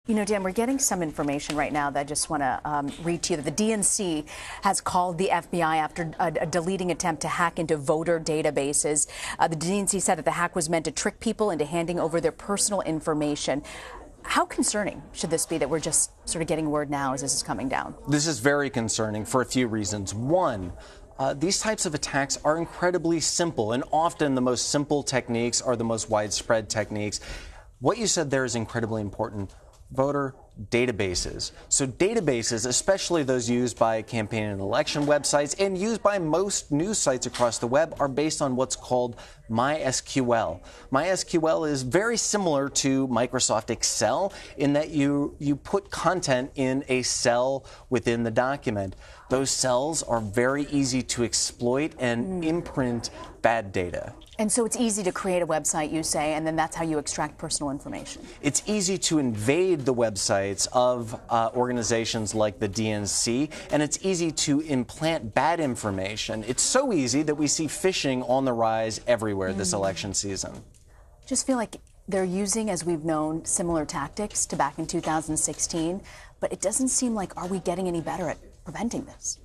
You know, Dan, we're getting some information right now that I just want to read to you. That the DNC has called the FBI after a deleting attempt to hack into voter databases. The DNC said that the hack was meant to trick people into handing over their personal information. How concerning should this be that we're just sort of getting word now as this is coming down? This is very concerning for a few reasons. One, these types of attacks are incredibly simple, and often the most simple techniques are the most widespread techniques. What you said there is incredibly important. Voter databases. So databases, especially those used by campaign and election websites and used by most news sites across the web, are based on what's called MySQL. MySQL is very similar to Microsoft Excel in that you put content in a cell within the document. Those cells are very easy to exploit and imprint bad data. And so it's easy to create a website, you say, and then that's how you extract personal information. It's easy to invade the websites of organizations like the DNC, and it's easy to implant bad information. It's so easy that we see phishing on the rise everywhere this election season. Just feel like they're using, as we've known, similar tactics to back in 2016, but it doesn't seem like, are we getting any better at preventing this?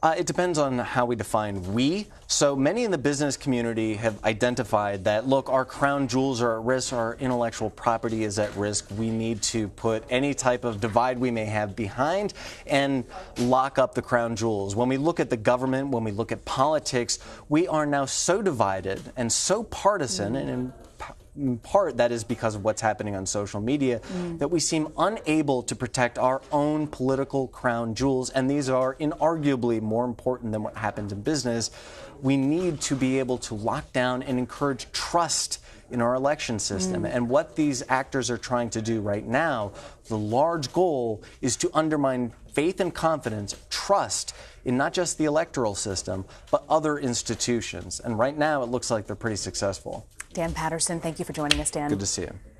It depends on how we define we. So many in the business community have identified that, look, our crown jewels are at risk, our intellectual property is at risk. We need to put any type of divide we may have behind and lock up the crown jewels. When we look at the government, when we look at politics, we are now so divided and so partisan, and in part that is because of what's happening on social media, that we seem unable to protect our own political crown jewels, and these are inarguably more important than what happens in business. We need to be able to lock down and encourage trust in our election system. And what these actors are trying to do right now, the large goal is to undermine faith and confidence, trust in not just the electoral system, but other institutions. And right now it looks like they're pretty successful. Dan Patterson, thank you for joining us, Dan. Good to see you.